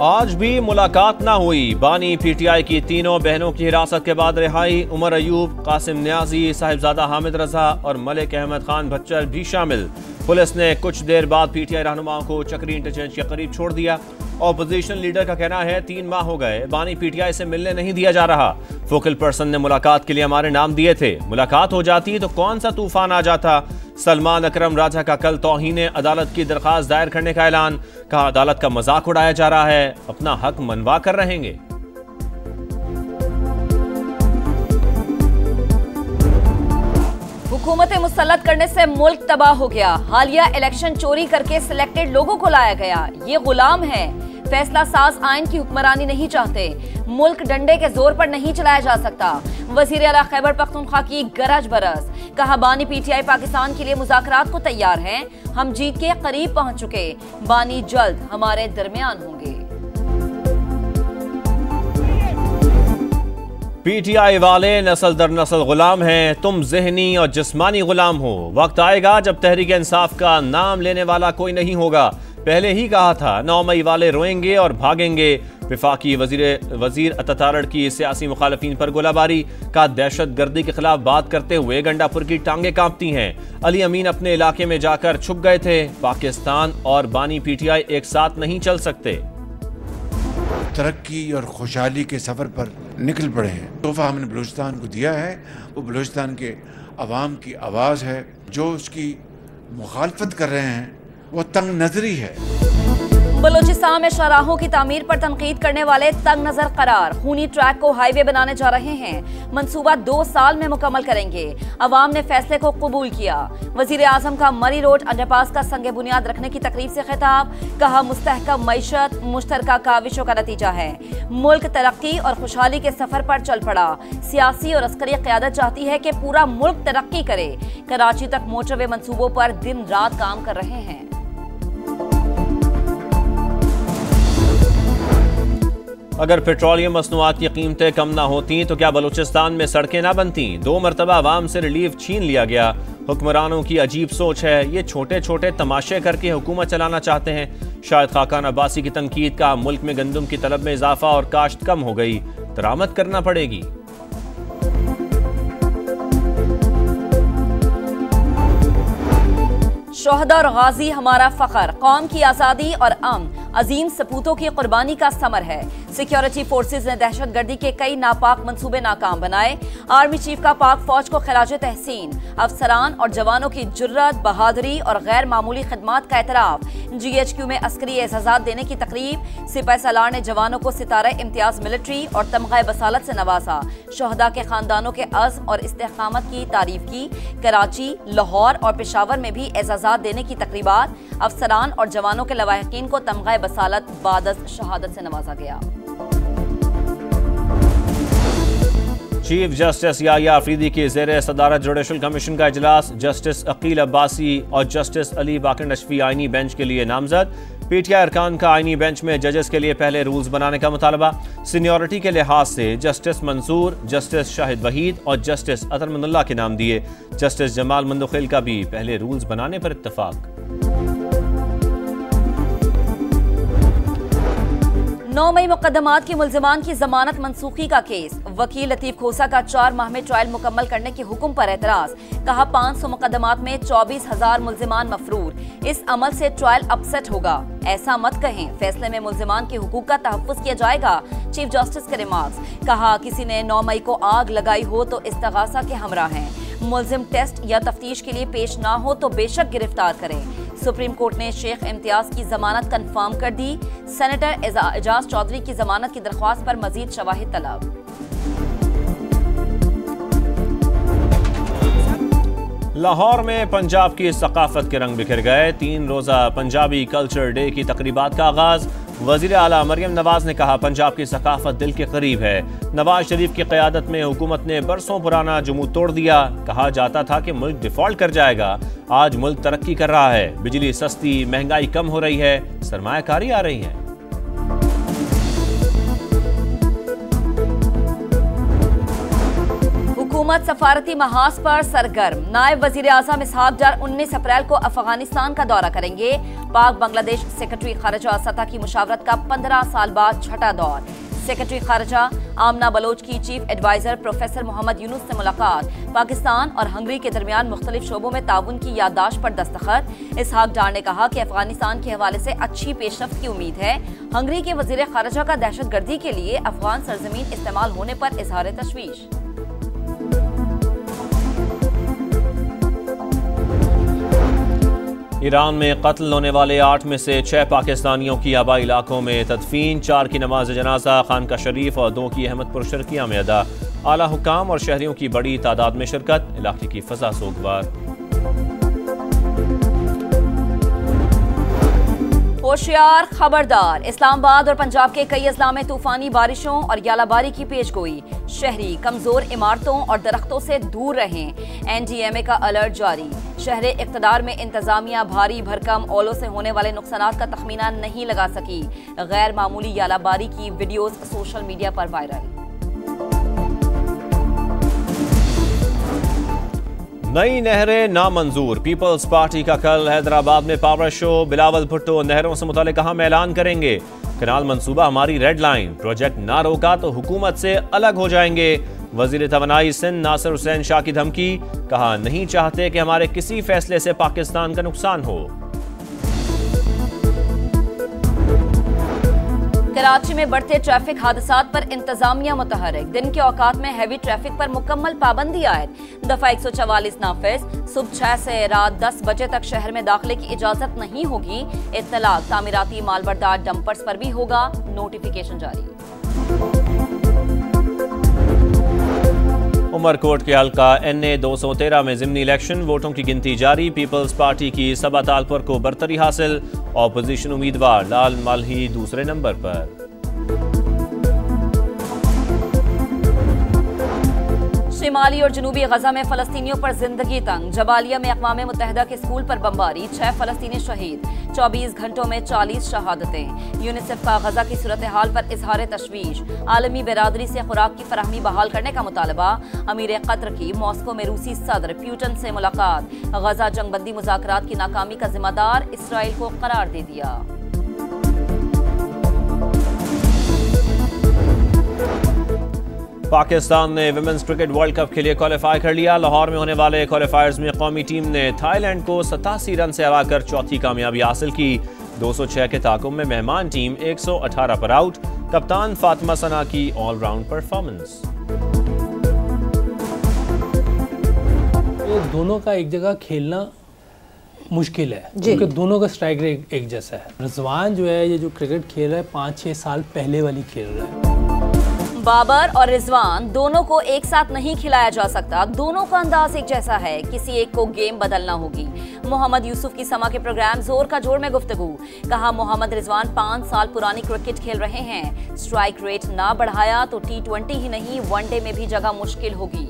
आज भी मुलाकात ना हुई। बानी पीटीआई की तीनों बहनों की हिरासत के बाद रिहाई। उमर अयूब, कासिम न्याजी, साहिबजादा हामिद रजा और मलिक अहमद खान भच्चर भी शामिल। पुलिस ने कुछ देर बाद पीटीआई रहनुमाओं को चक्री इंटरचेंज के करीब छोड़ दिया। ऑपोजिशन लीडर का कहना है 3 माह हो गए बानी पीटीआई से मिलने नहीं दिया जा रहा। फोकल पर्सन ने मुलाकात के लिए हमारे नाम दिए थे, मुलाकात हो जाती तो कौन सा तूफान आ जाता। सलमान अकरम राजा का कल तौहीन अदालत की दरखास्त दायर करने का ऐलान। कहा अदालत का मजाक उड़ाया जा रहा है, अपना हक मनवा कर रहेंगे। हुकूमत मुसल्लत करने से मुल्क तबाह हो गया। हालिया इलेक्शन चोरी करके सिलेक्टेड लोगों को लाया गया। ये गुलाम है, फैसला साज आइन की हुक्मरानी नहीं चाहते। मुल्क डंडे के जोर पर नहीं चलाया जा सकता। वजीर आला खैबर पख्तूनख्वा की गरज बरस। कहा बानी पीटीआई पाकिस्तान के लिए मुज़ाकरात को तैयार हैं। हम जीत के करीब पहुंच चुके। बानी जल्द हमारे दरमियान होंगे। पीटीआई वाले नस्ल दर नस्ल गुलाम हैं, तुम ज़हनी और जिस्मानी गुलाम हो। वक्त आएगा जब तहरीक इंसाफ का नाम लेने वाला कोई नहीं होगा। पहले ही कहा था 9 मई वाले रोएंगे और भागेंगे। विफाकी वजीर अततारड़ की सियासी मुखालफीन पर गोलाबारी। का दहशत गर्दी के खिलाफ बात करते हुए गंडापुर की टांगे कांपती हैं। अली अमीन अपने इलाके में जाकर छुप गए थे। पाकिस्तान और बानी पीटीआई एक साथ नहीं चल सकते। तरक्की और खुशहाली के सफर पर निकल पड़े हैं। तोहफा हमने बलूचिस्तान को दिया है, वो बलूचिस्तान के अवाम की आवाज़ है। जो उसकी मुखालफत कर रहे हैं वो तंग नजरी है। बलूचिस्तान में शाहराहों की तामीर पर तनकीद करने वाले तंग नजर करार। खूनी ट्रैक को हाईवे बनाने जा रहे हैं। मंसूबा 2 साल में मुकम्मल करेंगे। अवाम ने फैसले को कबूल किया। वजीर आजम का मरी रोड अंडरपास का संग बुनियाद रखने की तकरीब से खिताब। कहा मुस्तहकम मईशत मुश्तरका काविशों का नतीजा है। मुल्क तरक्की और खुशहाली के सफर पर चल पड़ा। सियासी और अस्करी क़यादत चाहती है कि पूरा मुल्क तरक्की करे। कराची तक मोटरवे मंसूबों पर दिन रात काम कर रहे हैं। अगर पेट्रोलियम मसनूआत की कीमतें कम ना होती तो क्या बलूचिस्तान में सड़कें ना बनती। 2 मरतबा आवाम से रिलीफ छीन लिया गया। हुक्मरानों की अजीब सोच है, ये छोटे छोटे तमाशे करके हुकूमत चलाना चाहते हैं। शायद खाकान अब्बासी की तनकीद का मुल्क में गंदम की तलब में इजाफा और काश्त कम हो गई, दरामद करना पड़ेगी। शोहदा और गाजी हमारा फख्र, कौम की आज़ादी और अमन अजीम सपूतों की कुर्बानी का समर है। सिक्योरिटी फोर्सेज ने दहशत गर्दी के कई नापाक मंसूबे नाकाम बनाए। आर्मी चीफ का पाक फौज को खिराज तहसीन। अफसरान और जवानों की जुर्रत, बहादुरी और गैर मामूली खिदमात का एतराफ। GHQ में अस्करी एजाज़ात देने की तकरीब। सिपाही सालार ने जवानों को सितारा इम्तियाज मिलिट्री और तमगा बसालत से नवाजा। शोहदा के खानदानों के अज़्म और इस्तेकामत की तारीफ की। कराची, लाहौर और पेशावर में भी एजाज़ात देने की तकरीबात। अफसरान और जवानों के लवाहिकीन को तमगा बसालत बादस शहादत से नवाजा गया। चीफ जस्टिस याहिया अफरीदी की ज़ेर सदारत जुडिशल कमीशन का इजलास। जस्टिस अकील अब्बासी और जस्टिस अली बाकर नशफी आइनी बेंच के लिए नामजद। पीटीआई अरकान का आइनी बेंच में जजेस के लिए पहले रूल्स बनाने का मुतालबा। सीनियरिटी के लिहाज से जस्टिस मंसूर, जस्टिस शाहिद वहीद और जस्टिस अतर मनुल्लाह के नाम दिए। जस्टिस जमाल मंदुखिल का भी पहले रूल्स बनाने पर इत्तफाक। 9 मई मुकदमात की मुल्जिमान की जमानत मनसूखी का केस। वकील लतीफ खोसा का 4 माह में ट्रायल मुकम्मल करने के हुक्म पर एतराज। कहा 500 मुकदमात में 24,000 मुल्जिमान मफरूर। इस अमल से ट्रायल अपसेट होगा। ऐसा मत कहें, फैसले में मुल्जिमान के हुकूक का तहफ़्फ़ुज़ किया जाएगा। चीफ जस्टिस के रिमार्क्स। कहा किसी ने 9 मई को आग लगाई हो तो इस्तगासा के हमरा हैं। मुल्जिम टेस्ट या तफ्तीश के लिए पेश ना हो तो बेशक गिरफ्तार करें। सुप्रीम कोर्ट ने शेख इम्तियाज की जमानत कंफर्म कर दी। सेनेटर एजाज चौधरी की जमानत की दरख्वास्त पर मजीद शवाहिद तलब। लाहौर में पंजाब की सकाफत के रंग बिखर गए। 3 रोज़ा पंजाबी कल्चर डे की तकरीबात का आगाज। वज़ीर आला मरियम नवाज ने कहा पंजाब की सकाफत दिल के करीब है। नवाज शरीफ की क़यादत में हुकूमत ने बरसों पुराना जुमूद तोड़ दिया। कहा जाता था कि मुल्क डिफॉल्ट कर जाएगा, आज मुल्क तरक्की कर रहा है। बिजली सस्ती, महंगाई कम हो रही है, सरमायाकारी आ रही है। हुकूमत सफारती महाज पर सरगर्म। नायब वजीर आज़म इसहाक डार 19 अप्रैल को अफगानिस्तान का दौरा करेंगे। पाक बांग्लादेश सेक्रेटरी खारजा सतह की मुशावरत का 15 साल बाद छठा दौर। सेक्रेटरी खारजा आमना बलोच की chief adviser professor Mohammad Yunus से मुलाकात। पाकिस्तान और हंगरी के दरमियान मुख्तलिफ शोबों में ताउन की याददाश्त पर दस्तखत। इसहाक डार ने कहा कि अफगानिस्तान के हवाले से अच्छी पेशरफ्त की उम्मीद है। हंगरी के वजीर खारजा का दहशतगर्दी के लिए अफगान सरजमीन इस्तेमाल होने पर इजहार तशवीश। ईरान में कत्ल होने वाले 8 में से 6 पाकिस्तानियों की आबाई इलाकों में तदफीन। 4 की नमाज जनाजा खानका शरीफ और 2 की अहमदपुर शर्किया में अदा। आला हुकाम और शहरियों की बड़ी तादाद में शिरकत। इलाके की फजा सोगवार। होशियार खबरदार, इस्लामाबाद और पंजाब के कई अजला में तूफानी बारिशों और यालाबारी की पेशगोई। शहरी कमजोर इमारतों और दरख्तों से दूर रहें। NDMA का अलर्ट जारी। शहर इक़्तिदार में इंतजामिया भारी भरकम ओलों से होने वाले नुकसानात का तखमीना नहीं लगा सकी। गैर मामूली यालाबारी की वीडियोज सोशल मीडिया पर वायरल। नई नहरें नामंजूर। पीपल्स पार्टी का कल हैदराबाद में पावर शो। बिलावल भुट्टो नहरों से मुतालिक अहम ऐलान करेंगे। कनाल मंसूबा हमारी रेड लाइन, प्रोजेक्ट ना रोका तो हुकूमत से अलग हो जाएंगे। वजीर तवानाई सिंध नासिर हुसैन शाह की धमकी। कहा नहीं चाहते कि हमारे किसी फैसले से पाकिस्तान का नुकसान हो। कराची में बढ़ते ट्रैफिक हादसात पर इंतजामिया मुतहरिक। दिन के औकात में हैवी ट्रैफिक पर मुकम्मल पाबंदी आयद। दफा 144 नाफिज। सुबह 6 से रात 10 बजे तक शहर में दाखिले की इजाजत नहीं होगी। इत्तलाक तामीराती मालबरदार डंपर्स पर भी होगा नोटिफिकेशन जारी। उमरकोट के हल्का NA 213 में ज़िमनी इलेक्शन। वोटों की गिनती जारी। पीपल्स पार्टी की सबा तालपुर को बरतरी हासिल। ऑपोजिशन उम्मीदवार लाल मलही दूसरे नंबर पर। शिमाली और जनूबी गजा में फलस्तीनियों पर जिंदगी तंग। जबालिया में अक़वाम मुत्तहिदा के स्कूल पर बमबारी। 6 फलस्तीनी शहीद। 24 घंटों में 40 शहादतें। यूनिसेफ का गजा की सूरत हाल पर इजहार तशवीश। आलमी बिरादरी से खुराक की फराहमी बहाल करने का मुतालबा। अमीर कतर की मॉस्को में रूसी सदर प्यूटन से मुलाकात। गजा जंगबंदी मुज़ाकरात की नाकामी का जिम्मेदार इसराइल को करार दे दिया। पाकिस्तान ने विमेंस क्रिकेट वर्ल्ड कप के लिए क्वालिफाई कर लिया। लाहौर में होने वाले क्वालिफायर्स में कौमी टीम ने थाईलैंड को 87 रन से हराकर चौथी कामयाबी हासिल की। 206 के ताकुम में मेहमान टीम 118 पर आउट। कप्तान फातिमा सना की ऑलराउंड परफॉर्मेंस। ये दोनों का एक जगह खेलना मुश्किल है क्योंकि दोनों का स्ट्राइक रेट एक जैसा है। रिजवान जो है ये जो क्रिकेट खेल रहा है 5-6 साल पहले वाली खेल रहा है। बाबर और रिजवान दोनों को एक साथ नहीं खिलाया जा सकता। दोनों का अंदाज एक जैसा है। किसी एक को गेम बदलना होगी। मोहम्मद यूसुफ की समा के प्रोग्राम जोर का जोर में गुफ्तगू। कहा मोहम्मद रिजवान 5 साल पुरानी क्रिकेट खेल रहे हैं। स्ट्राइक रेट ना बढ़ाया तो T20 ही नहीं वनडे में भी जगह मुश्किल होगी।